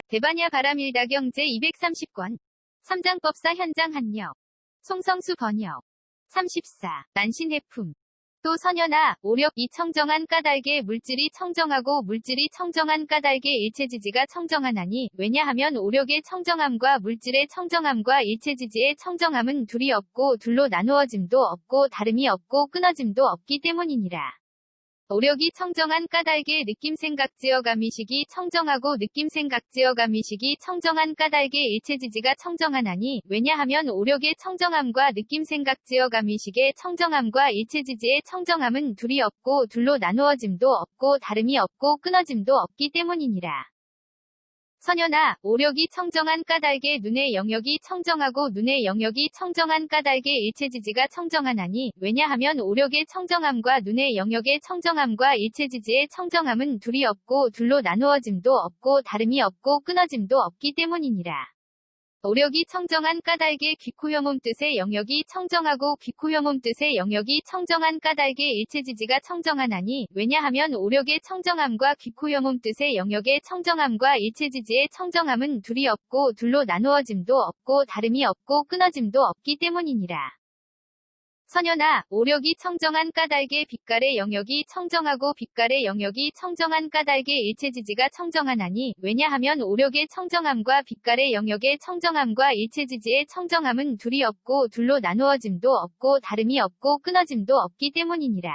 대반야 바람일다경 제230권. 삼장법사 현장 한력. 송성수 번역. 34. 난신해품. 또 선연아, 오력 이 청정한 까닭에 물질이 청정하고 물질이 청정한 까닭에 일체지지가 청정하나니, 왜냐하면 오력의 청정함과 물질의 청정함과 일체지지의 청정함은 둘이 없고 둘로 나누어짐도 없고 다름이 없고 끊어짐도 없기 때문이니라. 오력이 청정한 까닭에 느낌생각지어감이식이 청정하고 느낌생각지어감이식이 청정한 까닭에 일체지지가 청정하나니, 왜냐하면 오력의 청정함과 느낌생각지어감이식의 청정함과 일체지지의 청정함은 둘이 없고 둘로 나누어짐도 없고 다름이 없고 끊어짐도 없기 때문이니라. 선연아, 오력이 청정한 까닭에 눈의 영역이 청정하고 눈의 영역이 청정한 까닭에 일체지지가 청정하나니, 왜냐하면 오력의 청정함과 눈의 영역의 청정함과 일체지지의 청정함은 둘이 없고 둘로 나누어짐도 없고 다름이 없고 끊어짐도 없기 때문이니라. 오력이 청정한 까닭에 귀코혐음 뜻의 영역이 청정하고 귀코혐음 뜻의 영역이 청정한 까닭에 일체지지가 청정하나니, 왜냐하면 오력의 청정함과 귀코혐음 뜻의 영역의 청정함과 일체지지의 청정함은 둘이 없고 둘로 나누어짐도 없고 다름이 없고 끊어짐도 없기 때문이니라. 선연아, 오력이 청정한 까닭에 빛깔의 영역이 청정하고 빛깔의 영역이 청정한 까닭에 일체지지가 청정하나니, 왜냐하면 오력의 청정함과 빛깔의 영역의 청정함과 일체지지의 청정함은 둘이 없고 둘로 나누어짐도 없고 다름이 없고 끊어짐도 없기 때문이니라.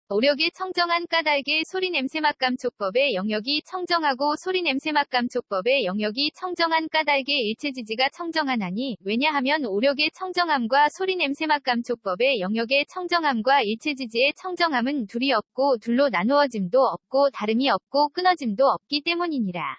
오력의 청정한 까닭에 소리냄새맛감촉법의 영역이 청정하고 소리냄새맛감촉법의 영역이 청정한 까닭에 일체지지가 청정하나니, 왜냐하면 오력의 청정함과 소리냄새맛감촉법의 영역의 청정함과 일체지지의 청정함은 둘이 없고 둘로 나누어짐도 없고 다름이 없고 끊어짐도 없기 때문이니라.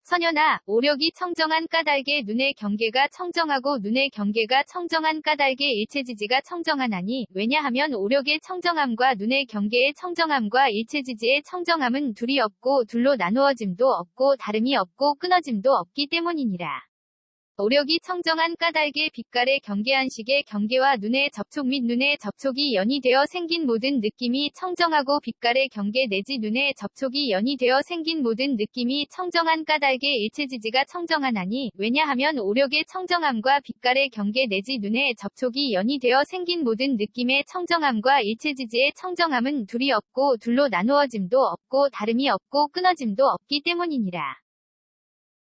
선연아, 오력이 청정한 까닭에 눈의 경계가 청정하고 눈의 경계가 청정한 까닭에 일체지지가 청정하나니, 왜냐하면 오력의 청정함과 눈의 경계의 청정함과 일체지지의 청정함은 둘이 없고 둘로 나누어짐도 없고 다름이 없고 끊어짐도 없기 때문이니라. 오력이 청정한 까닭에 빛깔의 경계한식의 경계와 눈의 접촉 및 눈의 접촉이 연이 되어 생긴 모든 느낌이 청정하고 빛깔의 경계 내지 눈의 접촉이 연이 되어 생긴 모든 느낌이 청정한 까닭에 일체지지가 청정하나니, 왜냐하면 오력의 청정함과 빛깔의 경계 내지 눈의 접촉이 연이 되어 생긴 모든 느낌의 청정함과 일체지지의 청정함은 둘이 없고 둘로 나누어짐도 없고 다름이 없고 끊어짐도 없기 때문이니라.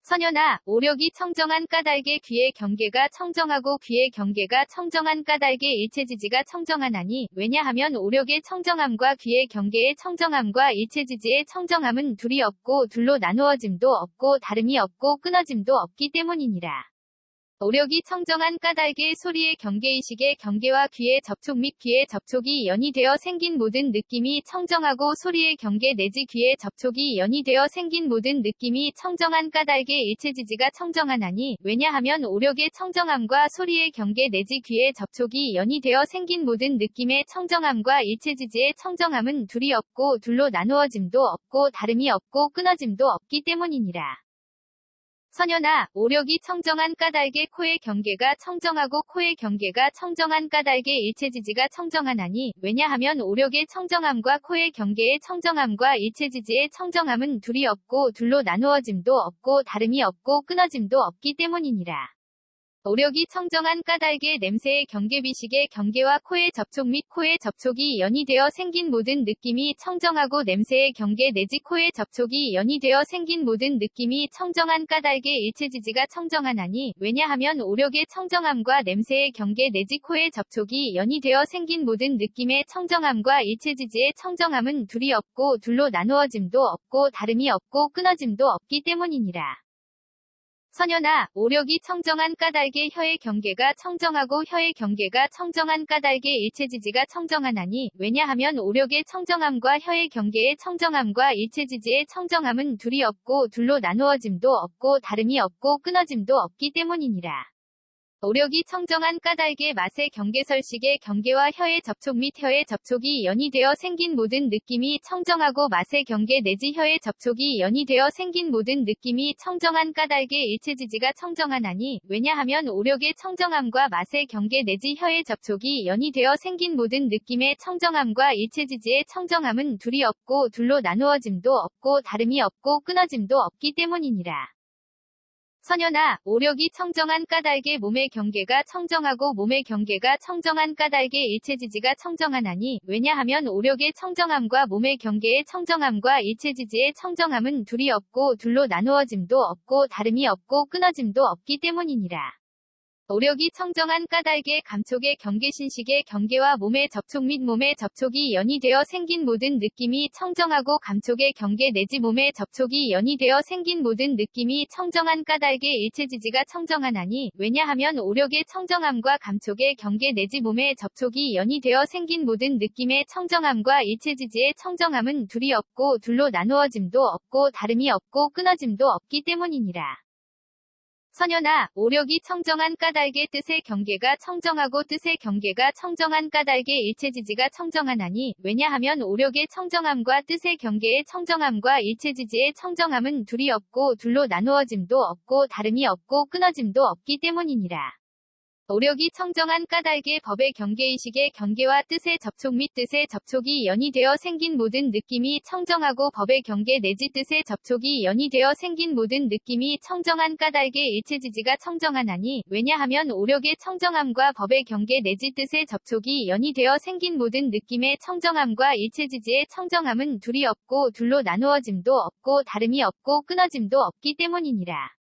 선연아, 오력이 청정한 까닭에 귀의 경계가 청정하고 귀의 경계가 청정한 까닭에 일체지지가 청정하나니, 왜냐하면 오력의 청정함과 귀의 경계의 청정함과 일체지지의 청정함은 둘이 없고 둘로 나누어짐도 없고 다름이 없고 끊어짐도 없기 때문이니라. 오력이 청정한 까닭에 소리의 경계의식의 경계와 귀의 접촉 및 귀의 접촉이 연이 되어 생긴 모든 느낌이 청정하고 소리의 경계 내지 귀의 접촉이 연이 되어 생긴 모든 느낌이 청정한 까닭에 일체지지가 청정하나니, 왜냐하면 오력의 청정함과 소리의 경계 내지 귀의 접촉이 연이 되어 생긴 모든 느낌의 청정함과 일체지지의 청정함은 둘이 없고 둘로 나누어짐도 없고 다름이 없고 끊어짐도 없기 때문이니라. 선연아, 오력이 청정한 까닭에 코의 경계가 청정하고 코의 경계가 청정한 까닭에 일체지지가 청정하나니, 왜냐하면 오력의 청정함과 코의 경계의 청정함과 일체지지의 청정함은 둘이 없고 둘로 나누어짐도 없고 다름이 없고 끊어짐도 없기 때문이니라. 오력이 청정한 까닭에 냄새의 경계비식의 경계와 코의 접촉 및 코의 접촉이 연이 되어 생긴 모든 느낌이 청정하고 냄새의 경계 내지 코의 접촉이 연이 되어 생긴 모든 느낌이 청정한 까닭에 일체지지가 청정하나니, 왜냐하면 오력의 청정함과 냄새의 경계 내지 코의 접촉이 연이 되어 생긴 모든 느낌의 청정함과 일체지지의 청정함은 둘이 없고 둘로 나누어짐도 없고 다름이 없고 끊어짐도 없기 때문이니라. 선연아, 오력이 청정한 까닭에 혀의 경계가 청정하고 혀의 경계가 청정한 까닭에 일체지지가 청정하나니, 왜냐하면 오력의 청정함과 혀의 경계의 청정함과 일체지지의 청정함은 둘이 없고 둘로 나누어짐도 없고 다름이 없고 끊어짐도 없기 때문이니라. 오력이 청정한 까닭의 맛의 경계설식의 경계와 혀의 접촉 및 혀의 접촉이 연이되어 생긴 모든 느낌이 청정하고 맛의 경계 내지 혀의 접촉이 연이되어 생긴 모든 느낌이 청정한 까닭의 일체지지가 청정하나니 왜냐하면 오력의 청정함과 맛의 경계 내지 혀의 접촉이 연이되어 생긴 모든 느낌의 청정함과 일체지지의 청정함은 둘이 없고 둘로 나누어짐도 없고 다름이 없고 끊어짐도 없기 때문이니라. 선현아, 오력이 청정한 까닭의 몸의 경계가 청정하고 몸의 경계가 청정한 까닭의 일체지지가 청정하나니 왜냐하면 오력의 청정함과 몸의 경계의 청정함과 일체지지의 청정함은 둘이 없고 둘로 나누어짐도 없고 다름이 없고 끊어짐도 없기 때문이니라. 오력이 청정한 까닭의 감촉의 경계신식의 경계와 몸의 접촉 및 몸의 접촉이 연이되어 생긴 모든 느낌이 청정하고 감촉의 경계 내지 몸의 접촉이 연이되어 생긴 모든 느낌이 청정한 까닭의 일체지지가 청정하나니 왜냐하면 오력의 청정함과 감촉의 경계 내지 몸의 접촉이 연이되어 생긴 모든 느낌의 청정함과 일체지지의 청정함은 둘이 없고 둘로 나누어짐도 없고 다름이 없고 끊어짐도 없기 때문이니라. 선현아, 오력이 청정한 까닭의 뜻의 경계가 청정하고 뜻의 경계가 청정한 까닭의 일체지지가 청정하나니 왜냐하면 오력의 청정함과 뜻의 경계의 청정함과 일체지지의 청정함은 둘이 없고 둘로 나누어짐도 없고 다름이 없고 끊어짐도 없기 때문이니라. 오력이 청정한 까닭의 법의 경계의식의 경계와 뜻의 접촉 및 뜻의 접촉이 연이되어 생긴 모든 느낌이 청정하고 법의 경계 내지 뜻의 접촉이 연이되어 생긴 모든 느낌이 청정한 까닭의 일체지지가 청정하나니 왜냐하면 오력의 청정함과 법의 경계 내지 뜻의 접촉이 연이되어 생긴 모든 느낌의 청정함과 일체지지의 청정함은 둘이 없고 둘로 나누어짐도 없고 다름이 없고 끊어짐도 없기 때문이니라.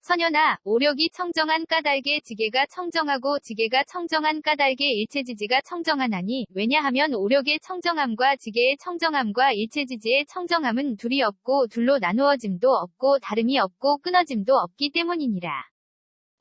선현아, 오력이 청정한 까닭의 지계가 청정하고 지계가 청정한 까닭의 일체지지가 청정하나니 왜냐하면 오력의 청정함과 지계의 청정함과 일체지지의 청정함은 둘이 없고 둘로 나누어짐도 없고 다름이 없고 끊어짐도 없기 때문이니라.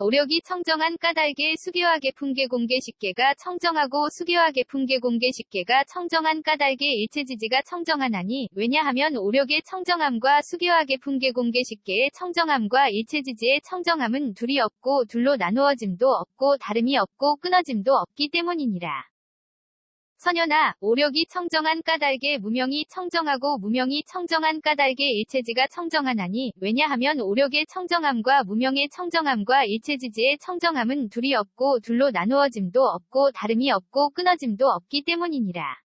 오력이 청정한 까닭의 수계와 계풍계 공계 식계가 청정하고 수계와 계풍계 공계 식계가 청정한 까닭의 일체지지가 청정하나니 왜냐하면 오력의 청정함과 수계와 계풍계 공계 식계의 청정함과 일체지지의 청정함은 둘이 없고 둘로 나누어짐도 없고 다름이 없고 끊어짐도 없기 때문이니라. 선현아, 오력이 청정한 까닭의 무명이 청정하고 무명이 청정한 까닭의 일체지가 청정하나니 왜냐하면 오력의 청정함과 무명의 청정함과 일체지지의 청정함은 둘이 없고 둘로 나누어짐도 없고 다름이 없고 끊어짐도 없기 때문이니라.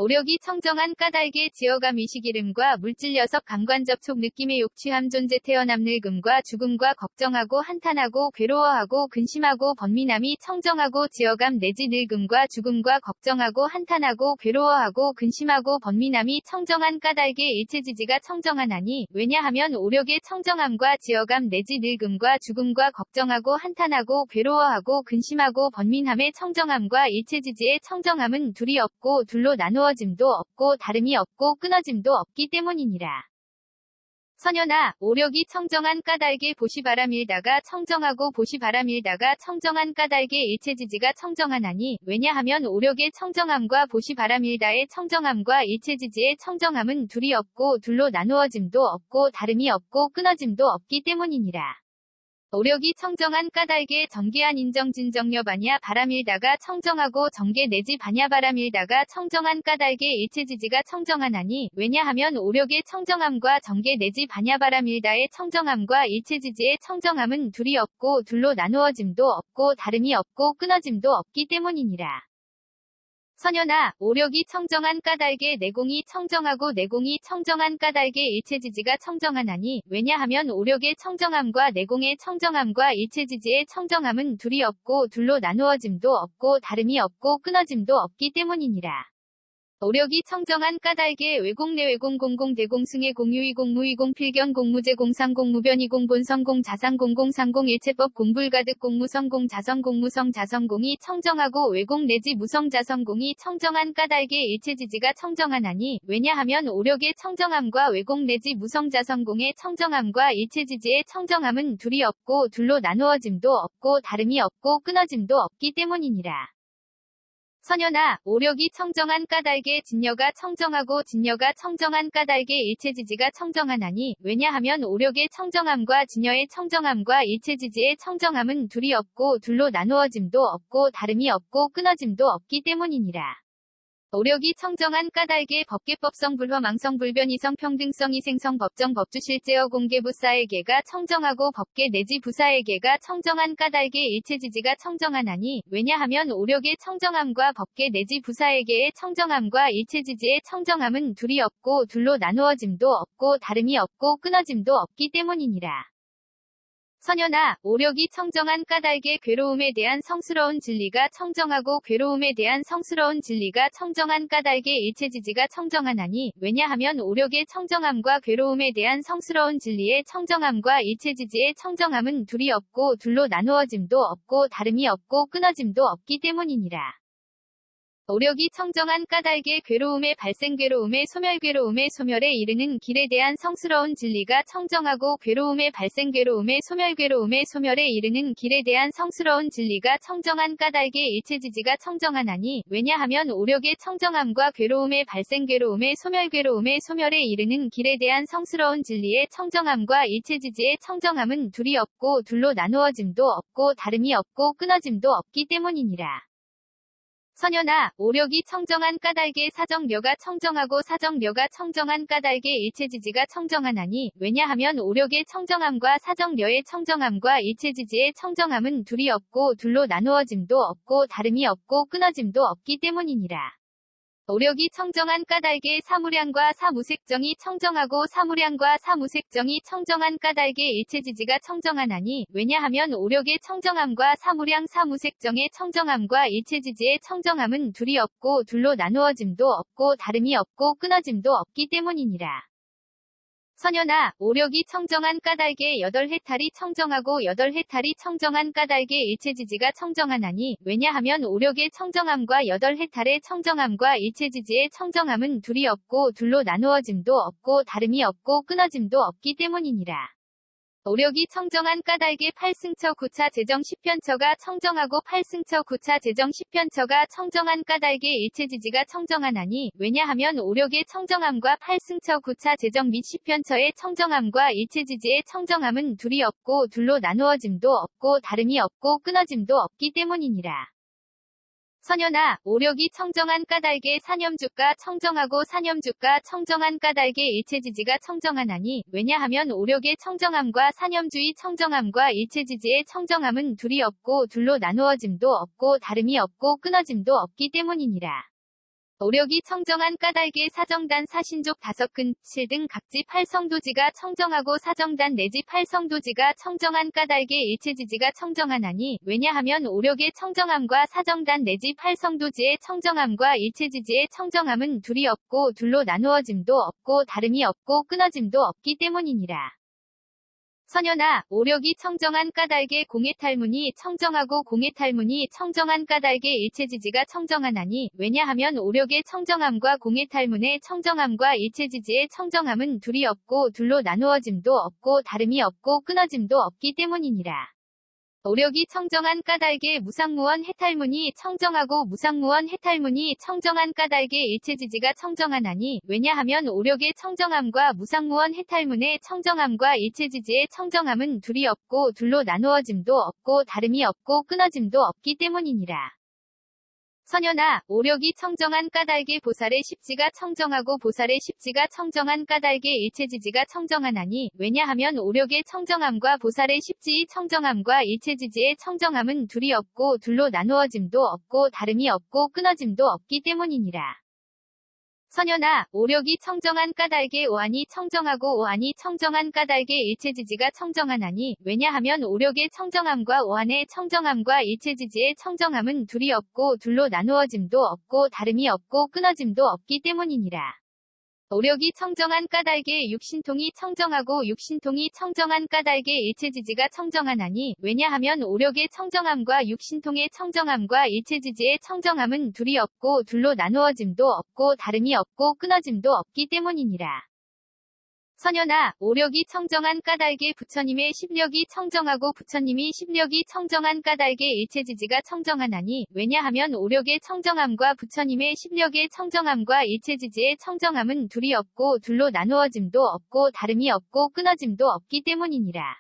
오력이 청정한 까닭의 지어감 의식이름과 물질여석 감관접촉 느낌의 욕취함 존재 태어남 늙음과 죽음과 걱정하고 한탄하고 괴로워하고 근심하고 번민함이 청정하고 지어감 내지 늙음과 죽음과 걱정하고 한탄하고 괴로워하고 근심하고 번민함이 청정한 까닭의 일체지지가 청정하나니 왜냐하면 오력의 청정함과 지어감 내지 늙음과 죽음과 걱정하고 한탄하고 괴로워하고 근심하고 번민함의 청정함과 일체지지의 청정함은 둘이 없고 둘로 나누어 짐도 없고 다름이 없고 끊어짐도 없기 때문이니라. 선현아, 오력이 청정한 까닭의 보시바람일다가 청정하고 보시바람일다가 청정한 까닭의 일체지지가 청정하나니 왜냐하면 오력의 청정함과 보시바람일다의 청정함과 일체지지의 청정함은 둘이 없고 둘로 나누어짐도 없고 다름이 없고 끊어짐도 없기 때문이니라. 오력이 청정한 까닭의 정계한 인정진정여 반야 바람일다가 청정하고 정계 내지 반야 바람일다가 청정한 까닭의 일체지지가 청정하나니 왜냐하면 오력의 청정함과 정계 내지 반야 바람일다의 청정함과 일체지지의 청정함은 둘이 없고 둘로 나누어짐도 없고 다름이 없고 끊어짐도 없기 때문이니라. 선현아, 오력이 청정한 까닭의 내공이 청정하고 내공이 청정한 까닭의 일체지지가 청정하나니 왜냐하면 오력의 청정함과 내공의 청정함과 일체지지의 청정함은 둘이 없고 둘로 나누어짐도 없고 다름이 없고 끊어짐도 없기 때문이니라. 오력이 청정한 까닭의 외공 내외공 공공 대공승의 공유이공 무이공 필견 공무제 공상 공무변이공 본성공 자상공 공상공 일체법 공불가득 공무성공 자성 공무성 자성공이 청정하고 외공 내지 무성 자성공이 청정한 까닭의 일체지지가 청정하나니 왜냐하면 오력의 청정함과 외공 내지 무성 자성공의 청정함과 일체지지의 청정함은 둘이 없고 둘로 나누어짐도 없고 다름이 없고 끊어짐도 없기 때문이니라. 선연아, 오력이 청정한 까닭에 진여가 청정하고 진여가 청정한 까닭에 일체지지가 청정하나니, 왜냐하면 오력의 청정함과 진여의 청정함과 일체지지의 청정함은 둘이 없고 둘로 나누어짐도 없고 다름이 없고 끊어짐도 없기 때문이니라. 오력이 청정한 까닭에 법계법성 불허 망성 불변 이성 평등성 이생성 법정 법주 실제어 공개 부사에게가 청정하고 법계 내지 부사에게가 청정한 까닭에 일체지지가 청정하나니, 왜냐하면 오력의 청정함과 법계 내지 부사에게의 청정함과 일체지지의 청정함은 둘이 없고 둘로 나누어짐도 없고 다름이 없고 끊어짐도 없기 때문이니라. 선연아, 오력이 청정한 까닭에 괴로움에 대한 성스러운 진리가 청정하고 괴로움에 대한 성스러운 진리가 청정한 까닭에 일체지지가 청정하나니, 왜냐하면 오력의 청정함과 괴로움에 대한 성스러운 진리의 청정함과 일체지지의 청정함은 둘이 없고 둘로 나누어짐도 없고 다름이 없고 끊어짐도 없기 때문이니라. 오력이 청정한 까닭에 괴로움의 발생 괴로움의 소멸 괴로움의 소멸에 이르는 길에 대한 성스러운 진리가 청정하고 괴로움의 발생 괴로움의 소멸 괴로움의 소멸에 이르는 길에 대한 성스러운 진리가 청정한 까닭에 일체지지가 청정하나니, 왜냐하면 오력의 청정함과 괴로움의 발생 괴로움의 소멸 괴로움의 소멸에 이르는 길에 대한 성스러운 진리의 청정함과 일체지지의 청정함은 둘이 없고 둘로 나누어짐도 없고 다름이 없고 끊어짐도 없기 때문이니라. 선연아, 오력이 청정한 까닭에 사정려가 청정하고 사정려가 청정한 까닭에 일체지지가 청정하나니, 왜냐하면 오력의 청정함과 사정려의 청정함과 일체지지의 청정함은 둘이 없고 둘로 나누어짐도 없고 다름이 없고 끊어짐도 없기 때문이니라. 오력이 청정한 까닭에 사무량과 사무색정이 청정하고 사무량과 사무색정이 청정한 까닭에 일체지지가 청정하나니, 왜냐하면 오력의 청정함과 사무량 사무색정의 청정함과 일체지지의 청정함은 둘이 없고 둘로 나누어짐도 없고 다름이 없고 끊어짐도 없기 때문이니라. 선연아, 오력이 청정한 까닭에 여덟 해탈이 청정하고 여덟 해탈이 청정한 까닭에 일체지지가 청정하나니, 왜냐하면 오력의 청정함과 여덟 해탈의 청정함과 일체지지의 청정함은 둘이 없고 둘로 나누어짐도 없고 다름이 없고 끊어짐도 없기 때문이니라. 오력이 청정한 까닭에 8승처 9차 재정 10편처가 청정하고 8승처 9차 재정 10편처가 청정한 까닭에 일체지지가 청정하나니, 왜냐하면 오력의 청정함과 8승처 9차 재정 및 10편처의 청정함과 일체지지의 청정함은 둘이 없고 둘로 나누어짐도 없고 다름이 없고 끊어짐도 없기 때문이니라. 선연아, 오력이 청정한 까닭에 사념주가 청정하고 사념주가 청정한 까닭에 일체지지가 청정하나니, 왜냐하면 오력의 청정함과 사념주의 청정함과 일체지지의 청정함은 둘이 없고 둘로 나누어짐도 없고 다름이 없고 끊어짐도 없기 때문이니라. 오력이 청정한 까닭에 사정단 사신족 다섯근 7등 각지 8성도지가 청정하고 사정단 내지 8성도지가 청정한 까닭에 일체지지가 청정하나니, 왜냐하면 오력의 청정함과 사정단 내지 8성도지의 청정함과 일체지지의 청정함은 둘이 없고 둘로 나누어짐도 없고 다름이 없고 끊어짐도 없기 때문이니라. 선연아, 오력이 청정한 까닭에 공해탈문이 청정하고 공해탈문이 청정한 까닭에 일체지지가 청정하나니, 왜냐하면 오력의 청정함과 공해탈문의 청정함과 일체지지의 청정함은 둘이 없고 둘로 나누어짐도 없고 다름이 없고 끊어짐도 없기 때문이니라. 오력이 청정한 까닭에 무상무원 해탈문이 청정하고 무상무원 해탈문이 청정한 까닭에 일체지지가 청정하나니, 왜냐하면 오력의 청정함과 무상무원 해탈문의 청정함과 일체지지의 청정함은 둘이 없고 둘로 나누어짐도 없고 다름이 없고 끊어짐도 없기 때문이니라. 선연아, 오력이 청정한 까닭에 보살의 십지가 청정하고 보살의 십지가 청정한 까닭에 일체지지가 청정하나니, 왜냐하면 오력의 청정함과 보살의 십지의 청정함과 일체지지의 청정함은 둘이 없고 둘로 나누어짐도 없고 다름이 없고 끊어짐도 없기 때문이니라. 선연아, 오력이 청정한 까닭에 오한이 청정하고 오한이 청정한 까닭에 일체지지가 청정하나니, 왜냐하면 오력의 청정함과 오한의 청정함과 일체지지의 청정함은 둘이 없고 둘로 나누어짐도 없고 다름이 없고 끊어짐도 없기 때문이니라. 오력이 청정한 까닭에 육신통이 청정하고 육신통이 청정한 까닭에 일체지지가 청정하나니, 왜냐하면 오력의 청정함과 육신통의 청정함과 일체지지의 청정함은 둘이 없고 둘로 나누어짐도 없고 다름이 없고 끊어짐도 없기 때문이니라. 선현아, 오력이 청정한 까닭에 부처님의 십력이 청정하고 부처님이 십력이 청정한 까닭에 일체지지가 청정하나니, 왜냐하면 오력의 청정함과 부처님의 십력의 청정함과 일체지지의 청정함은 둘이 없고 둘로 나누어짐도 없고 다름이 없고 끊어짐도 없기 때문이니라.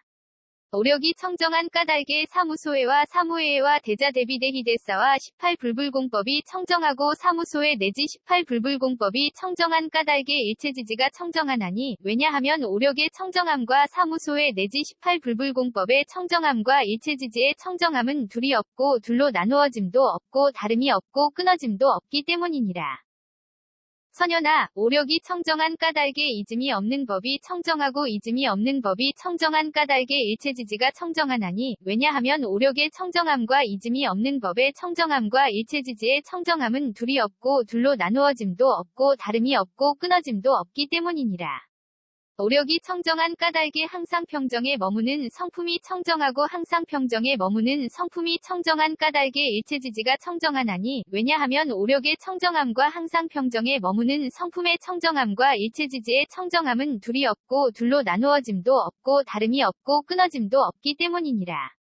오력이 청정한 까닭에 사무소회와 사무회와 대자대비대희대사와 18불불공법이 청정하고 사무소회 내지 18불불공법이 청정한 까닭에 일체지지가 청정하나니, 왜냐하면 오력의 청정함과 사무소회 내지 18불불공법의 청정함과 일체지지의 청정함은 둘이 없고 둘로 나누어짐도 없고 다름이 없고 끊어짐도 없기 때문이니라. 선현아, 오력이 청정한 까닭에 이즘이 없는 법이 청정하고 이즘이 없는 법이 청정한 까닭에 일체지지가 청정하나니, 왜냐하면 오력의 청정함과 이즘이 없는 법의 청정함과 일체지지의 청정함은 둘이 없고 둘로 나누어짐도 없고 다름이 없고 끊어짐도 없기 때문이니라. 오력이 청정한 까닭에 항상 평정에 머무는 성품이 청정하고 항상 평정에 머무는 성품이 청정한 까닭에 일체지지가 청정하나니, 왜냐하면 오력의 청정함과 항상 평정에 머무는 성품의 청정함과 일체지지의 청정함은 둘이 없고 둘로 나누어짐도 없고 다름이 없고 끊어짐도 없기 때문이니라.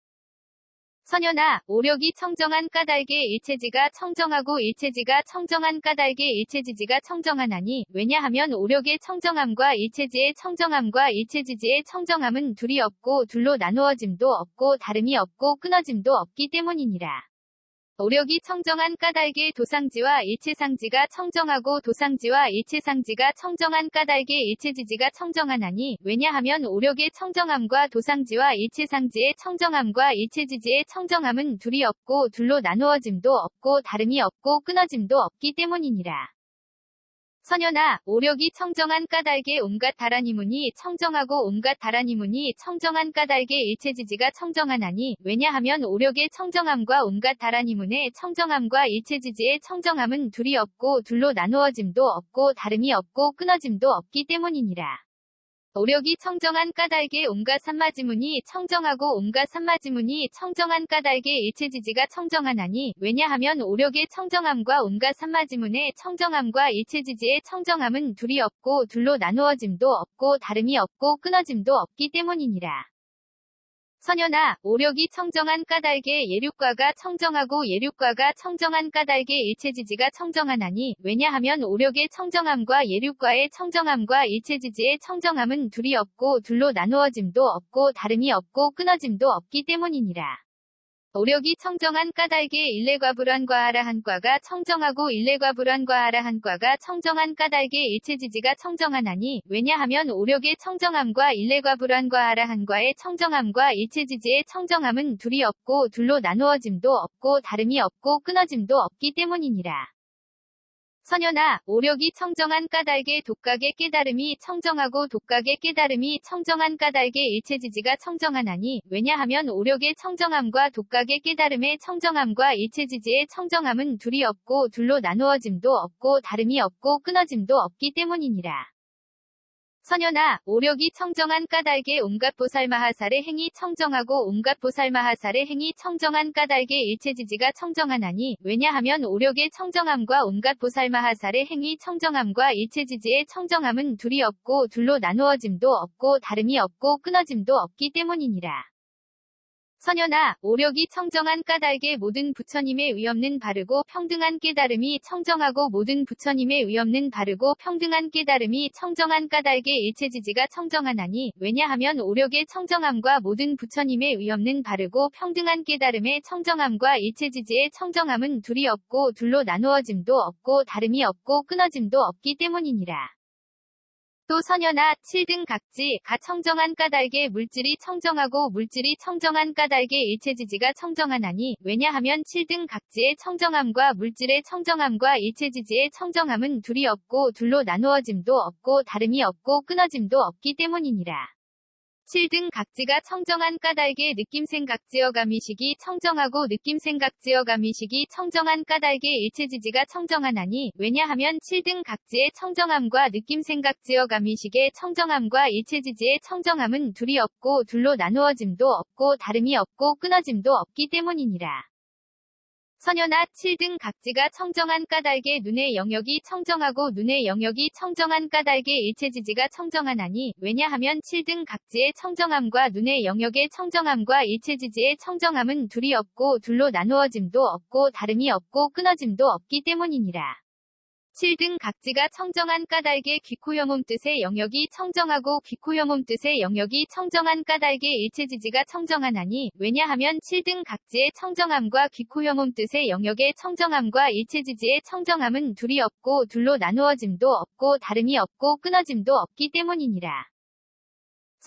선현아, 오력이 청정한 까닭에 일체지가 청정하고 일체지가 청정한 까닭에 일체지지가 청정하나니, 왜냐하면 오력의 청정함과 일체지의 청정함과 일체지지의 청정함은 둘이 없고 둘로 나누어짐도 없고 다름이 없고 끊어짐도 없기 때문이니라. 오력이 청정한 까닭에 도상지와 일체상지가 청정하고 도상지와 일체상지가 청정한 까닭에 일체지지가 청정하나니, 왜냐하면 오력의 청정함과 도상지와 일체상지의 청정함과 일체지지의 청정함은 둘이 없고 둘로 나누어짐도 없고 다름이 없고 끊어짐도 없기 때문이니라. 선현아, 오력이 청정한 까닭에 온갖 다라니문이 청정하고 온갖 다라니문이 청정한 까닭에 일체지지가 청정하나니, 왜냐하면 오력의 청정함과 온갖 다라니문의 청정함과 일체지지의 청정함은 둘이 없고 둘로 나누어짐도 없고 다름이 없고 끊어짐도 없기 때문이니라. 오력이 청정한 까닭에 온갖 삼마지문이 청정하고 온갖 삼마지문이 청정한 까닭에 일체지지가 청정하나니, 왜냐하면 오력의 청정함과 온갖 삼마지문의 청정함과 일체지지의 청정함은 둘이 없고 둘로 나누어짐도 없고 다름이 없고 끊어짐도 없기 때문이니라. 선현아, 오력이 청정한 까닭에 예륙과가 청정하고 예륙과가 청정한 까닭에 일체지지가 청정하나니, 왜냐하면 오력의 청정함과 예륙과의 청정함과 일체지지의 청정함은 둘이 없고 둘로 나누어짐도 없고 다름이 없고 끊어짐도 없기 때문이니라. 오력이 청정한 까닭에 일례과불환과 아라한과가 청정하고 일례과불환과 아라한과가 청정한 까닭에 일체지지가 청정하나니, 왜냐하면 오력의 청정함과 일례과불환과 아라한과의 청정함과 일체지지의 청정함은 둘이 없고 둘로 나누어짐도 없고 다름이 없고 끊어짐도 없기 때문이니라. 선현아, 오력이 청정한 까닭에 독각의 깨달음이 청정하고 독각의 깨달음이 청정한 까닭에 일체지지가 청정하나니, 왜냐하면 오력의 청정함과 독각의 깨달음의 청정함과 일체지지의 청정함은 둘이 없고 둘로 나누어짐도 없고 다름이 없고 끊어짐도 없기 때문이니라. 선현아, 오력이 청정한 까닭에 온갖 보살마하살의 행위 청정하고 온갖 보살마하살의 행위 청정한 까닭에 일체지지가 청정하나니, 왜냐하면 오력의 청정함과 온갖 보살마하살의 행위 청정함과 일체지지의 청정함은 둘이 없고 둘로 나누어짐도 없고 다름이 없고 끊어짐도 없기 때문이니라. 선현아, 오력이 청정한 까닭에 모든 부처님의 의없는 바르고 평등한 깨달음이 청정하고 모든 부처님의 의없는 바르고 평등한 깨달음이 청정한 까닭에 일체지지가 청정하나니, 왜냐하면 오력의 청정함과 모든 부처님의 의없는 바르고 평등한 깨달음의 청정함과 일체지지의 청정함은 둘이 없고 둘로 나누어짐도 없고 다름이 없고 끊어짐도 없기 때문이니라. 또 선현아, 7등 각지, 가 청정한 까닭에 물질이 청정하고 물질이 청정한 까닭에 일체지지가 청정하나니, 왜냐하면 7등 각지의 청정함과 물질의 청정함과 일체지지의 청정함은 둘이 없고 둘로 나누어짐도 없고 다름이 없고 끊어짐도 없기 때문이니라. 7등 각지가 청정한 까닭에 느낌생각지어 가미식이 청정하고 느낌생각지어 가미식이 청정한 까닭에 일체지지가 청정하나니, 왜냐하면 7등 각지의 청정함과 느낌생각지어 가미식의 청정함과 일체지지의 청정함은 둘이 없고 둘로 나누어짐도 없고 다름이 없고 끊어짐도 없기 때문이니라. 선현아 7등 각지가 청정한 까닭에 눈의 영역이 청정하고 눈의 영역이 청정한 까닭에 일체지지가 청정하나니 왜냐하면 7등 각지의 청정함과 눈의 영역의 청정함과 일체지지의 청정함은 둘이 없고 둘로 나누어짐도 없고 다름이 없고 끊어짐도 없기 때문이니라. 7등 각지가 청정한 까닭에 귀코영홈 뜻의 영역이 청정하고 귀코영홈 뜻의 영역이 청정한 까닭에 일체지지가 청정하나니 왜냐하면 7등 각지의 청정함과 귀코영홈 뜻의 영역의 청정함과 일체지지의 청정함은 둘이 없고 둘로 나누어짐도 없고 다름이 없고 끊어짐도 없기 때문이니라.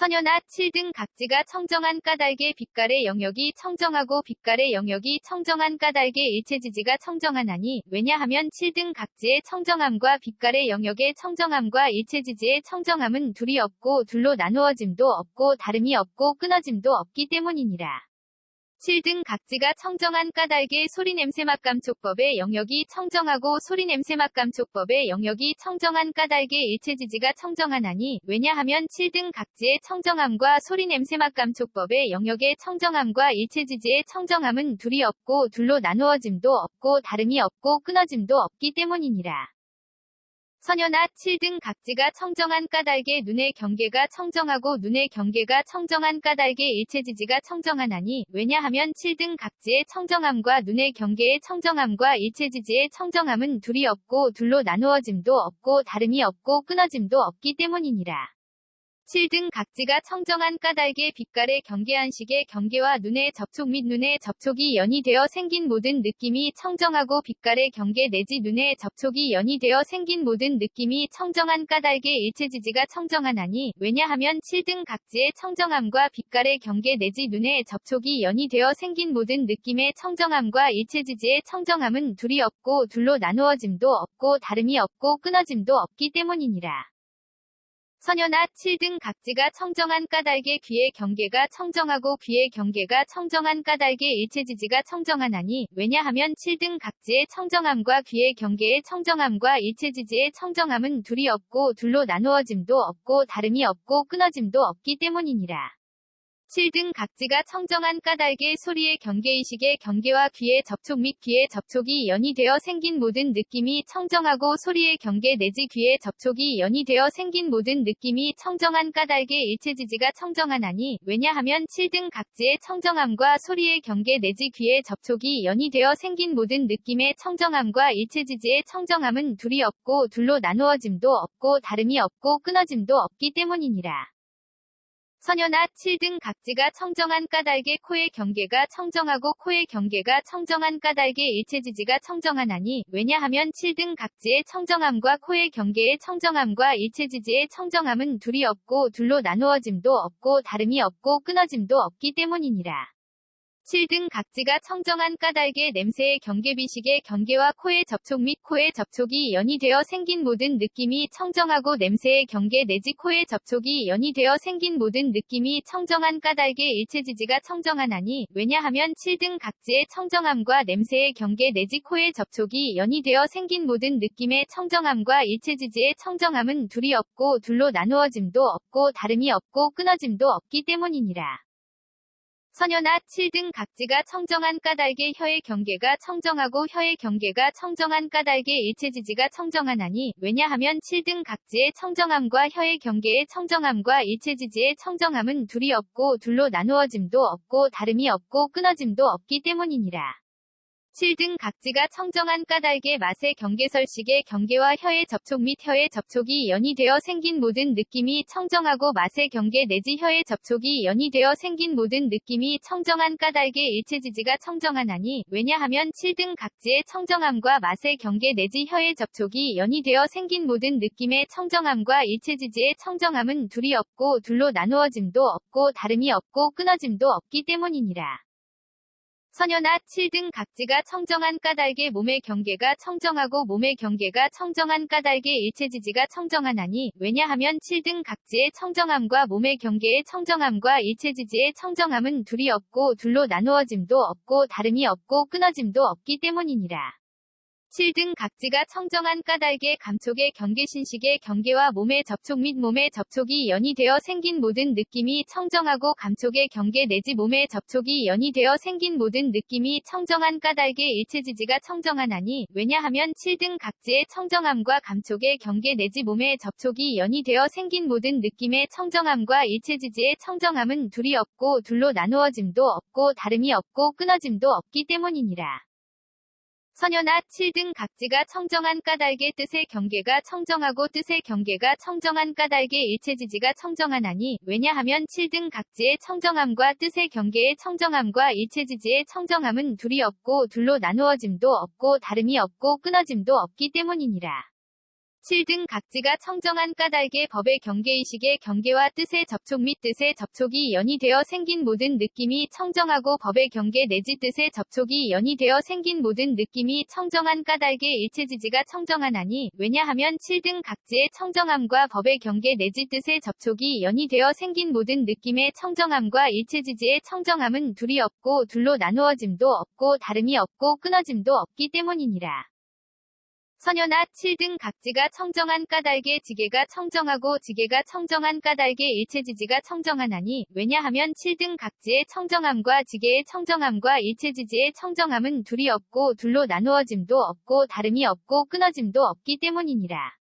선현아 7등 각지가 청정한 까닭에 빛깔의 영역이 청정하고 빛깔의 영역이 청정한 까닭에 일체지지가 청정하나니 왜냐하면 7등 각지의 청정함과 빛깔의 영역의 청정함과 일체지지의 청정함은 둘이 없고 둘로 나누어짐도 없고 다름이 없고 끊어짐도 없기 때문이니라. 7등 각지가 청정한 까닭에 소리냄새맛감촉법의 영역이 청정하고 소리냄새맛감촉법의 영역이 청정한 까닭에 일체지지가 청정하나니 왜냐하면 7등 각지의 청정함과 소리냄새맛감촉법의 영역의 청정함과 일체지지의 청정함은 둘이 없고 둘로 나누어짐도 없고 다름이 없고 끊어짐도 없기 때문이니라. 선현아 7등 각지가 청정한 까닭에 눈의 경계가 청정하고 눈의 경계가 청정한 까닭에 일체지지가 청정하나니 왜냐하면 7등 각지의 청정함과 눈의 경계의 청정함과 일체지지의 청정함은 둘이 없고 둘로 나누어짐도 없고 다름이 없고 끊어짐도 없기 때문이니라. 7등 각지가 청정한 까닭에 빛깔의 경계한식의 경계와 눈의 접촉 및 눈의 접촉이 연이되어 생긴 모든 느낌이 청정하고 빛깔의 경계 내지 눈의 접촉이 연이되어 생긴 모든 느낌이 청정한 까닭에 일체지지가 청정하나니 왜냐하면 7등 각지의 청정함과 빛깔의 경계 내지 눈의 접촉이 연이되어 생긴 모든 느낌의 청정함과 일체지지의 청정함은 둘이 없고 둘로 나누어짐도 없고 다름이 없고 끊어짐도 없기 때문이니라. 선현아 7등 각지가 청정한 까닭에 귀의 경계가 청정하고 귀의 경계가 청정한 까닭에 일체지지가 청정하나니 왜냐하면 7등 각지의 청정함과 귀의 경계의 청정함과 일체지지의 청정함은 둘이 없고 둘로 나누어짐도 없고 다름이 없고 끊어짐도 없기 때문이니라. 7등 각지가 청정한 까닭에 소리의 경계의식의 경계와 귀의 접촉 및 귀의 접촉이 연이되어 생긴 모든 느낌이 청정하고 소리의 경계 내지 귀의 접촉이 연이되어 생긴 모든 느낌이 청정한 까닭에 일체지지가 청정하나니 왜냐하면 7등 각지의 청정함과 소리의 경계 내지 귀의 접촉이 연이되어 생긴 모든 느낌의 청정함과 일체지지의 청정함은 둘이 없고 둘로 나누어짐도 없고 다름이 없고 끊어짐도 없기 때문이니라. 선현아 7등 각지가 청정한 까닭에 코의 경계가 청정하고 코의 경계가 청정한 까닭에 일체지지가 청정하나니 왜냐하면 7등 각지의 청정함과 코의 경계의 청정함과 일체지지의 청정함은 둘이 없고 둘로 나누어짐도 없고 다름이 없고 끊어짐도 없기 때문이니라. 7등 각지가 청정한 까닭에 냄새의 경계비식의 경계와 코의 접촉 및 코의 접촉이 연이되어 생긴 모든 느낌이 청정하고 냄새의 경계 내지 코의 접촉이 연이되어 생긴 모든 느낌이 청정한 까닭에 일체지지가 청정하나니 왜냐하면 7등 각지의 청정함과 냄새의 경계 내지 코의 접촉이 연이되어 생긴 모든 느낌의 청정함과 일체지지의 청정함은 둘이 없고 둘로 나누어짐도 없고 다름이 없고 끊어짐도 없기 때문이니라. 선현아 7등 각지가 청정한 까닭에 혀의 경계가 청정하고 혀의 경계가 청정한 까닭에 일체지지가 청정하나니 왜냐하면 7등 각지의 청정함과 혀의 경계의 청정함과 일체지지의 청정함은 둘이 없고 둘로 나누어짐도 없고 다름이 없고 끊어짐도 없기 때문이니라. 7등 각지가 청정한 까닭에 맛의 경계설식의 경계와 혀의 접촉 및 혀의 접촉이 연이되어 생긴 모든 느낌이 청정하고 맛의 경계 내지 혀의 접촉이 연이되어 생긴 모든 느낌이 청정한 까닭에 일체지지가 청정하나니 왜냐하면 7등 각지의 청정함과 맛의 경계 내지 혀의 접촉이 연이되어 생긴 모든 느낌의 청정함과 일체지지의 청정함은 둘이 없고 둘로 나누어짐도 없고 다름이 없고 끊어짐도 없기 때문이니라. 선현아 7등 각지가 청정한 까닭에 몸의 경계가 청정하고 몸의 경계가 청정한 까닭에 일체지지가 청정하나니 왜냐하면 7등 각지의 청정함과 몸의 경계의 청정함과 일체지지의 청정함은 둘이 없고 둘로 나누어짐도 없고 다름이 없고 끊어짐도 없기 때문이니라. 7등 각지가 청정한 까닭의 감촉의 경계 신식의 경계와 몸의 접촉 및 몸의 접촉이 연이되어 생긴 모든 느낌이 청정하고 감촉의 경계 내지 몸의 접촉이 연이되어 생긴 모든 느낌이 청정한 까닭의 일체지지가 청정하나니 왜냐하면 7등 각지의 청정함과 감촉의 경계 내지 몸의 접촉이 연이되어 생긴 모든 느낌의 청정함과 일체지지의 청정함은 둘이 없고 둘로 나누어짐도 없고 다름이 없고 끊어짐도 없기 때문이니라. 선현아 7등 각지가 청정한 까닭의 뜻의 경계가 청정하고 뜻의 경계가 청정한 까닭의 일체지지가 청정하나니 왜냐하면 7등 각지의 청정함과 뜻의 경계의 청정함과 일체지지의 청정함은 둘이 없고 둘로 나누어짐도 없고 다름이 없고 끊어짐도 없기 때문이니라. 7등 각지가 청정한 까닭의 법의 경계의식의 경계와 뜻의 접촉 및 뜻의 접촉이 연이되어 생긴 모든 느낌이 청정하고 법의 경계 내지 뜻의 접촉이 연이되어 생긴 모든 느낌이 청정한 까닭의 일체지지가 청정하나니 왜냐하면 7등 각지의 청정함과 법의 경계 내지 뜻의 접촉이 연이되어 생긴 모든 느낌의 청정함과 일체지지의 청정함은 둘이 없고 둘로 나누어짐도 없고 다름이 없고 끊어짐도 없기 때문이니라. 선현아 7등 각지가 청정한 까닭의 지계가 청정하고 지계가 청정한 까닭의 일체지지가 청정하나니 왜냐하면 7등 각지의 청정함과 지계의 청정함과 일체지지의 청정함은 둘이 없고 둘로 나누어짐도 없고 다름이 없고 끊어짐도 없기 때문이니라.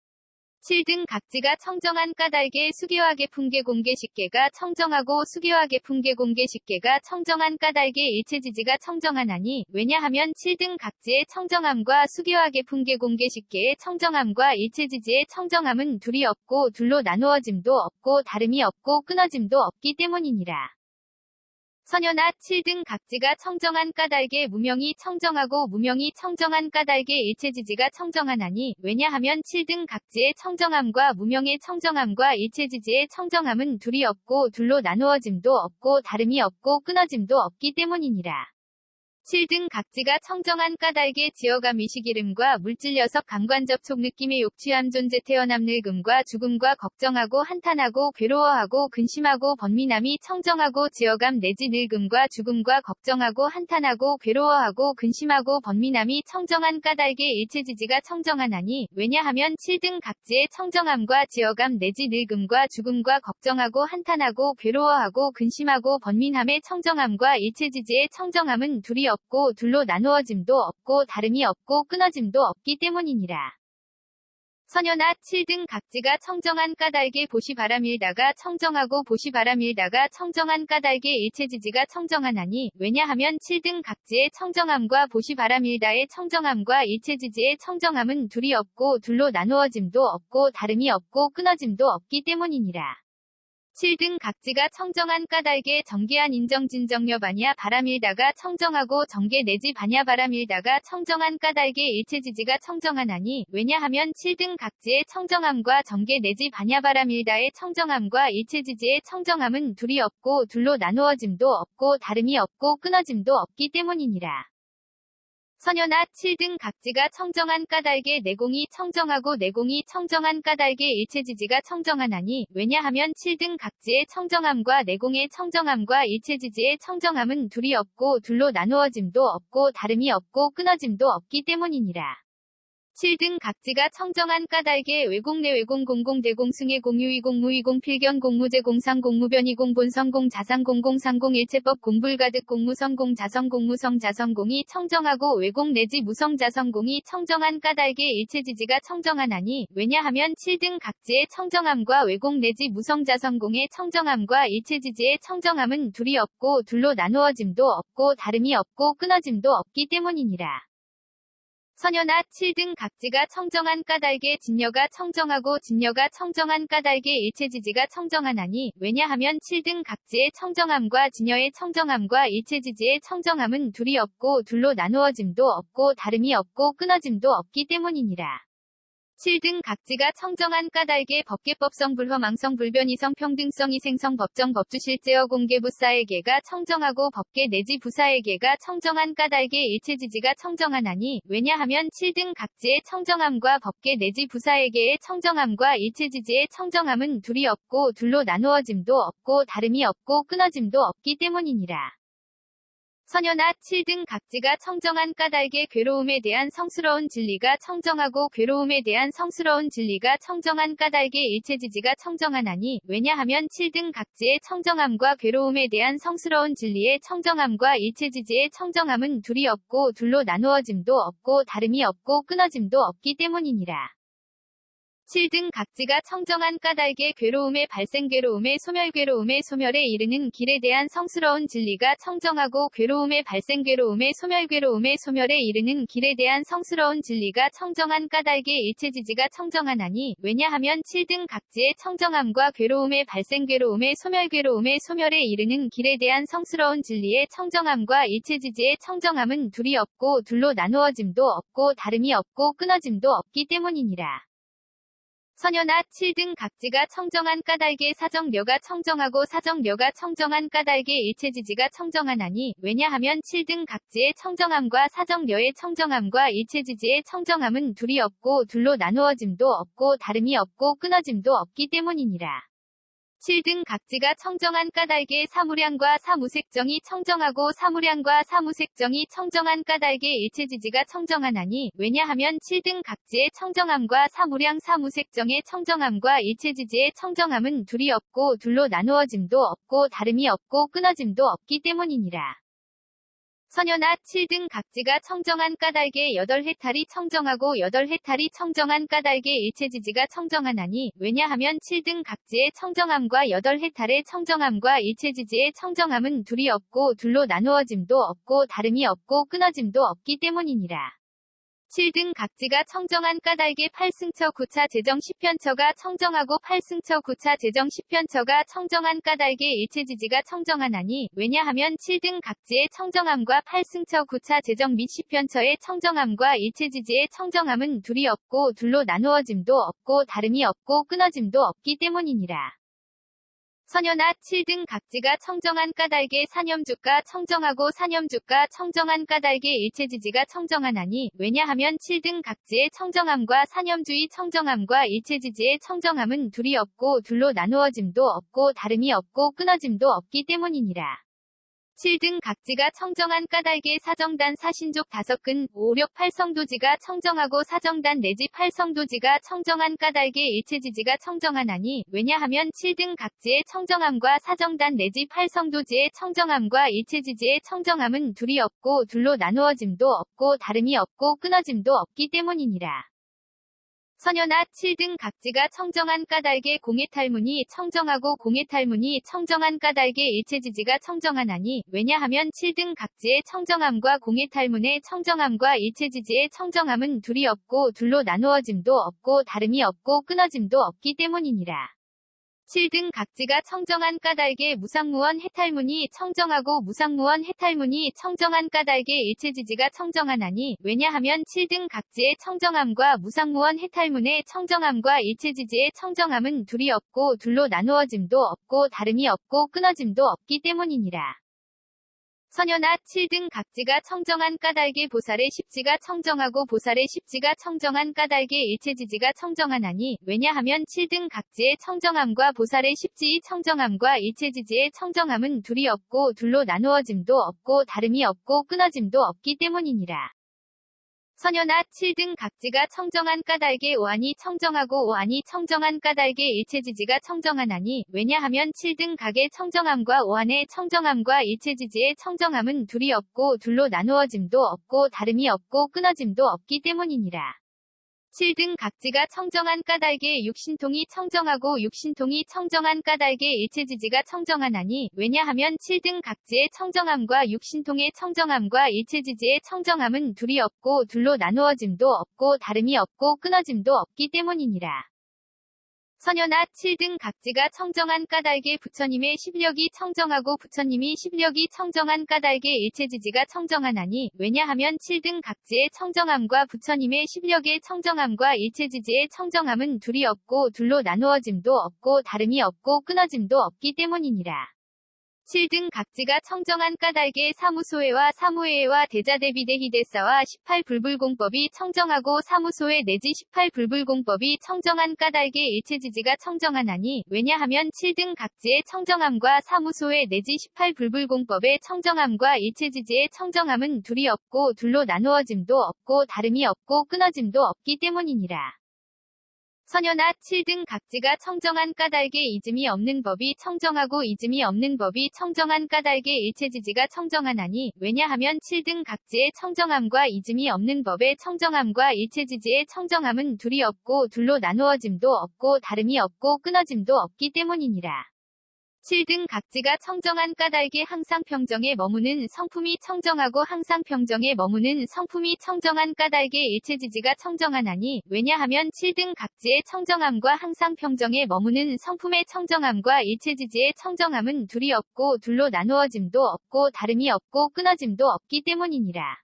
7등 각지가 청정한 까닭의 수계와 계풍계 공계식계가 청정하고 수계와 계풍계 공계식계가 청정한 까닭의 일체지지가 청정하나니 왜냐하면 7등 각지의 청정함과 수계와 계풍계 공계식계의 청정함과 일체지지의 청정함은 둘이 없고 둘로 나누어짐도 없고 다름이 없고 끊어짐도 없기 때문이니라. 선현아 7등 각지가 청정한 까닭의 무명이 청정하고 무명이 청정한 까닭의 일체지지가 청정하나니 왜냐하면 7등 각지의 청정함과 무명의 청정함과 일체지지의 청정함은 둘이 없고 둘로 나누어짐도 없고 다름이 없고 끊어짐도 없기 때문이니라. 7등 각지가 청정한 까닭의 지어감 의식 이름과 물질 녀석 감관 접촉 느낌의 욕취함 존재 태어남 늙음과 죽음과 걱정하고 한탄하고 괴로워하고 근심하고 번민함이 청정하고 지어감 내지 늙음과 죽음과 걱정하고 한탄하고 괴로워하고 근심하고 번민함이 청정한 까닭의 일체지지가 청정하나니 왜냐하면 7등 각지의 청정함과 지어감 내지 늙음과 죽음과 걱정하고 한탄하고 괴로워하고 근심하고 번민함의 청정함과 일체지지의 청정함은 둘이 없고 둘로 나누어짐도 없고 다름이 없고 끊어짐도 없기 때문이니라. 선현아 7등 각지가 청정한 까닭의 보시 바람일다가 청정하고 보시 바람일다가 청정한 까닭의 일체지지가 청정하나니 왜냐하면 7등 각지의 청정함과 보시 바람일다의 청정함과 일체지지의 청정함은 둘이 없고 둘로 나누어짐도 없고 다름이 없고 끊어짐도 없기 때문이니라. 7등 각지가 청정한 까닭의 정계한 인정진정여 반야 바람일다가 청정하고 정계 내지 반야 바람일다가 청정한 까닭의 일체지지가 청정하나니 왜냐하면 7등 각지의 청정함과 정계 내지 반야 바람일다의 청정함과 일체지지의 청정함은 둘이 없고 둘로 나누어짐도 없고 다름이 없고 끊어짐도 없기 때문이니라. 선현아 7등 각지가 청정한 까닭의 내공이 청정하고 내공이 청정한 까닭의 일체지지가 청정하나니 왜냐하면 7등 각지의 청정함과 내공의 청정함과 일체지지의 청정함은 둘이 없고 둘로 나누어짐도 없고 다름이 없고 끊어짐도 없기 때문이니라. 7등 각지가 청정한 까닭의 외공 내외공 공공 대공승의 공유이공 무이공 필견 공무제 공상 공무변이공 본성공 자상공 공상공 일체법 공불가득 공무성공 자성공 무성 자성공이 청정하고 외공 내지 무성 자성공이 청정한 까닭의 일체지지가 청정하나니 왜냐하면 7등 각지의 청정함과 외공 내지 무성 자성공의 청정함과 일체지지의 청정함은 둘이 없고 둘로 나누어짐도 없고 다름이 없고 끊어짐도 없기 때문이니라. 선현아 7등 각지가 청정한 까닭의 진여가 청정하고 진여가 청정한 까닭의 일체지지가 청정하나니 왜냐하면 7등 각지의 청정함과 진여의 청정함과 일체지지의 청정함은 둘이 없고 둘로 나누어짐도 없고 다름이 없고 끊어짐도 없기 때문이니라. 7등 각지가 청정한 까닭의 법계법성 불허망성 불변이성 평등성 이생성 법정 법주실제어 공개부사에게가 청정하고 법계 내지 부사에게가 청정한 까닭의 일체지지가 청정하나니 왜냐하면 7등 각지의 청정함과 법계 내지 부사에게의 청정함과 일체지지의 청정함은 둘이 없고 둘로 나누어짐도 없고 다름이 없고 끊어짐도 없기 때문이니라. 선연아 7등 각지가 청정한 까닭의 괴로움에 대한 성스러운 진리가 청정하고 괴로움에 대한 성스러운 진리가 청정한 까닭의 일체지지가 청정하나니 왜냐하면 7등 각지의 청정함과 괴로움에 대한 성스러운 진리의 청정함과 일체지지의 청정함은 둘이 없고 둘로 나누어짐도 없고 다름이 없고 끊어짐도 없기 때문이니라. 7등 각지가 청정한 까닭의 괴로움의 발생 괴로움의 소멸에 이르는 길에 대한 성스러운 진리가 청정하고 괴로움의 발생 괴로움의 소멸에 이르는 길에 대한 성스러운 진리가 청정한 까닭의 일체지지가 청정하나니 왜냐하면 7등 각지의 청정함과 괴로움의 발생 괴로움의 소멸에 이르는 길에 대한 성스러운 진리의 청정함과 일체지지의 청정함은 둘이 없고 둘로 나누어짐도 없고 다름이 없고 끊어짐도 없기 때문이니라. 선연아 7등 각지가 청정한 까닭의 사정려가 청정하고 사정려가 청정한 까닭의 일체지지가 청정하나니 왜냐하면 7등 각지의 청정함과 사정려의 청정함과 일체지지의 청정함은 둘이 없고 둘로 나누어짐도 없고 다름이 없고 끊어짐도 없기 때문이니라. 7등 각지가 청정한 까닭의 사무량과 사무색정이 청정하고 사무량과 사무색정이 청정한 까닭의 일체지지가 청정하나니 왜냐하면 7등 각지의 청정함과 사무량 사무색정의 청정함과 일체지지의 청정함은 둘이 없고 둘로 나누어짐도 없고 다름이 없고 끊어짐도 없기 때문이니라. 선연아 7등 각지가 청정한 까닭의 8해탈이 청정하고 8해탈이 청정한 까닭의 일체지지가 청정하나니 왜냐하면 7등 각지의 청정함과 8해탈의 청정함과 일체지지의 청정함은 둘이 없고 둘로 나누어짐도 없고 다름이 없고 끊어짐도 없기 때문이니라. 7등 각지가 청정한 까닭의 8승처 9차 재정 10편처가 청정하고 8승처 9차 재정 10편처가 청정한 까닭의 일체지지가 청정하나니 왜냐하면 7등 각지의 청정함과 8승처 9차 재정 및 10편처의 청정함과 일체지지의 청정함은 둘이 없고 둘로 나누어짐도 없고 다름이 없고 끊어짐도 없기 때문이니라. 선연아 7등 각지가 청정한 까닭의 사념주가 청정하고 사념주가 청정한 까닭의 일체지지가 청정하나니 왜냐하면 7등 각지의 청정함과 사념주의 청정함과 일체지지의 청정함은 둘이 없고 둘로 나누어짐도 없고 다름이 없고 끊어짐도 없기 때문이니라. 7등 각지가 청정한 까닭의 사정단 사신족 5근 5, 6, 8성도지가 청정하고 사정단 내지 8성도지가 청정한 까닭의 일체지지가 청정하나니 왜냐하면 7등 각지의 청정함과 사정단 내지 8성도지의 청정함과 일체지지의 청정함은 둘이 없고 둘로 나누어짐도 없고 다름이 없고 끊어짐도 없기 때문이니라. 선연아 7등 각지가 청정한 까닭의 공해탈문이 청정하고 공해탈문이 청정한 까닭의 일체지지가 청정하나니 왜냐하면 7등 각지의 청정함과 공해탈문의 청정함과 일체지지의 청정함은 둘이 없고 둘로 나누어짐도 없고 다름이 없고 끊어짐도 없기 때문이니라. 7등 각지가 청정한 까닭의 무상무원 해탈문이 청정하고 무상무원 해탈문이 청정한 까닭의 일체지지가 청정하나니 왜냐하면 7등 각지의 청정함과 무상무원 해탈문의 청정함과 일체지지의 청정함은 둘이 없고 둘로 나누어짐도 없고 다름이 없고 끊어짐도 없기 때문이니라. 선연아 7등 각지가 청정한 까닭의 보살의 십지가 청정하고 보살의 십지가 청정한 까닭의 일체지지가 청정하나니 왜냐하면 7등 각지의 청정함과 보살의 십지의 청정함과 일체지지의 청정함은 둘이 없고 둘로 나누어짐도 없고 다름이 없고 끊어짐도 없기 때문이니라. 선연아 7등 각지가 청정한 까닭의 오한이 청정하고 오한이 청정한 까닭의 일체지지가 청정하나니 왜냐하면 7등 각의 청정함과 오한의 청정함과 일체지지의 청정함은 둘이 없고 둘로 나누어짐도 없고 다름이 없고 끊어짐도 없기 때문이니라. 7등 각지가 청정한 까닭의 육신통이 청정하고 육신통이 청정한 까닭의 일체지지가 청정하나니 왜냐하면 7등 각지의 청정함과 육신통의 청정함과 일체지지의 청정함은 둘이 없고 둘로 나누어짐도 없고 다름이 없고 끊어짐도 없기 때문이니라. 선연아 7등 각지가 청정한 까닭의 부처님의 십력이 청정하고 부처님이 십력이 청정한 까닭의 일체지지가 청정하나니 왜냐하면 7등 각지의 청정함과 부처님의 십력의 청정함과 일체지지의 청정함은 둘이 없고 둘로 나누어짐도 없고 다름이 없고 끊어짐도 없기 때문이니라. 7등 각지가 청정한 까닭에 사무소회와 사무회와 대자대비대 히데사와 18불불공법이 청정하고 사무소회 내지 18불불공법이 청정한 까닭에 일체지지가 청정하나니 왜냐하면 7등 각지의 청정함과 사무소회 내지 18불불공법의 청정함과 일체지지의 청정함은 둘이 없고 둘로 나누어짐도 없고 다름이 없고 끊어짐도 없기 때문이니라. 선현아 7등 각지가 청정한 까닭에 이즘이 없는 법이 청정하고 이즘이 없는 법이 청정한 까닭에 일체지지가 청정하나니 왜냐하면 7등 각지의 청정함과 이즘이 없는 법의 청정함과 일체지지의 청정함은 둘이 없고 둘로 나누어짐도 없고 다름이 없고 끊어짐도 없기 때문이니라. 7등 각지가 청정한 까닭에 항상 평정에 머무는 성품이 청정하고 항상 평정에 머무는 성품이 청정한 까닭에 일체지지가 청정하나니 왜냐하면 7등 각지의 청정함과 항상 평정에 머무는 성품의 청정함과 일체지지의 청정함은 둘이 없고 둘로 나누어짐도 없고 다름이 없고 끊어짐도 없기 때문이니라.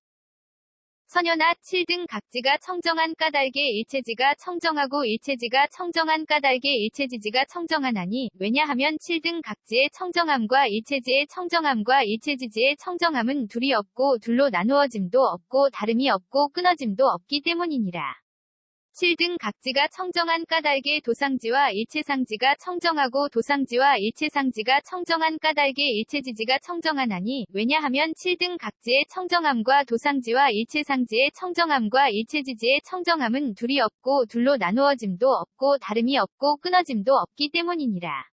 선현아 7등 각지가 청정한 까닭에 일체지가 청정하고 일체지가 청정한 까닭에 일체지지가 청정하나니 왜냐하면 7등 각지의 청정함과 일체지의 청정함과 일체지지의 청정함은 둘이 없고 둘로 나누어짐도 없고 다름이 없고 끊어짐도 없기 때문이니라. 7등 각지가 청정한 까닭에 도상지와 일체상지가 청정하고 도상지와 일체상지가 청정한 까닭에 일체지지가 청정하나니 왜냐하면 7등 각지의 청정함과 도상지와 일체상지의 청정함과 일체지지의 청정함은 둘이 없고 둘로 나누어짐도 없고 다름이 없고 끊어짐도 없기 때문이니라.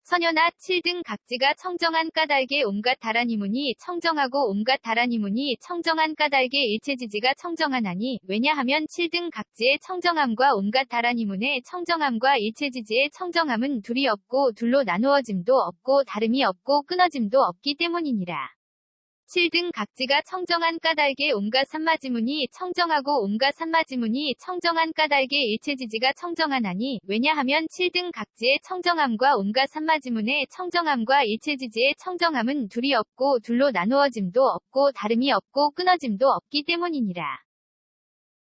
선현아 7등 각지가 청정한 까닭에 온갖 다라니문이 청정하고 온갖 다라니문이 청정한 까닭에 일체지지가 청정하나니 왜냐하면 7등 각지의 청정함과 온갖 다라니문의 청정함과 일체지지의 청정함은 둘이 없고 둘로 나누어짐도 없고 다름이 없고 끊어짐도 없기 때문이니라. 7등 각지가 청정한 까닭에 온갖 산마지문이 청정하고 온갖 산마지문이 청정한 까닭에 일체지지가 청정하나니 왜냐하면 7등 각지의 청정함과 온갖 산마지문의 청정함과 일체지지의 청정함은 둘이 없고 둘로 나누어짐도 없고 다름이 없고 끊어짐도 없기 때문이니라.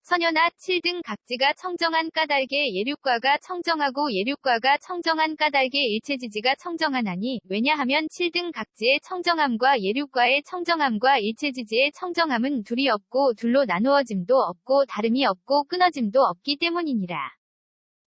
선현아 7등 각지가 청정한 까닭에 예륙과가 청정하고 예륙과가 청정한 까닭에 일체지지가 청정하나니 왜냐하면 7등 각지의 청정함과 예륙과의 청정함과 일체지지의 청정함은 둘이 없고 둘로 나누어짐도 없고 다름이 없고 끊어짐도 없기 때문이니라.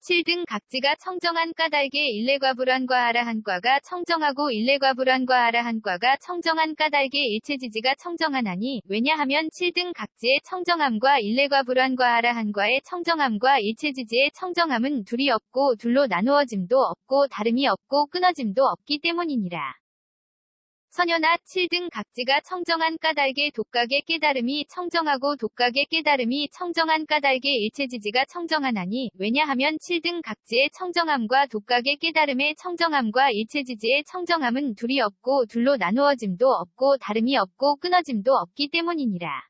7등 각지가 청정한 까닭에 일례과불안과 아라한과가 청정하고 일례과불안과 아라한과가 청정한 까닭에 일체지지가 청정하나니 왜냐하면 7등 각지의 청정함과 일례과불안과 아라한과의 청정함과 일체지지의 청정함은 둘이 없고 둘로 나누어짐도 없고 다름이 없고 끊어짐도 없기 때문이니라. 선현아 7등 각지가 청정한 까닭에 독각의 깨달음이 청정하고 독각의 깨달음이 청정한 까닭에 일체지지가 청정하나니 왜냐하면 7등 각지의 청정함과 독각의 깨달음의 청정함과 일체지지의 청정함은 둘이 없고 둘로 나누어짐도 없고 다름이 없고 끊어짐도 없기 때문이니라.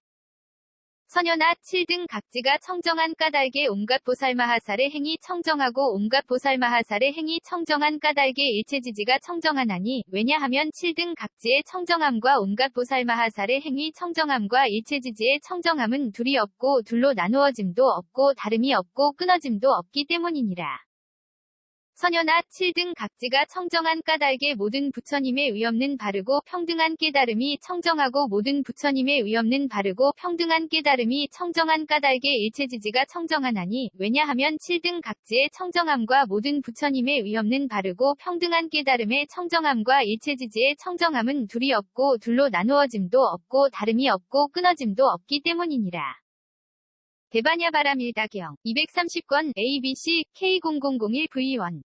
선현아 7등 각지가 청정한 까닭에 온갖 보살마하살의 행위 청정하고 온갖 보살마하살의 행위 청정한 까닭에 일체지지가 청정하나니 왜냐하면 7등 각지의 청정함과 온갖 보살마하살의 행위 청정함과 일체지지의 청정함은 둘이 없고 둘로 나누어짐도 없고 다름이 없고 끊어짐도 없기 때문이니라. 선현아 7등 각지가 청정한 까닭에 모든 부처님의 의없는 바르고 평등한 깨달음이 청정하고 모든 부처님의 의없는 바르고 평등한 깨달음이 청정한 까닭에 일체지지가 청정하나니 왜냐하면 7등 각지의 청정함과 모든 부처님의 의없는 바르고 평등한 깨달음의 청정함과 일체지지의 청정함은 둘이 없고 둘로 나누어짐도 없고 다름이 없고 끊어짐도 없기 때문이니라. 대바냐바라밀다경 230권 ABC K0001V1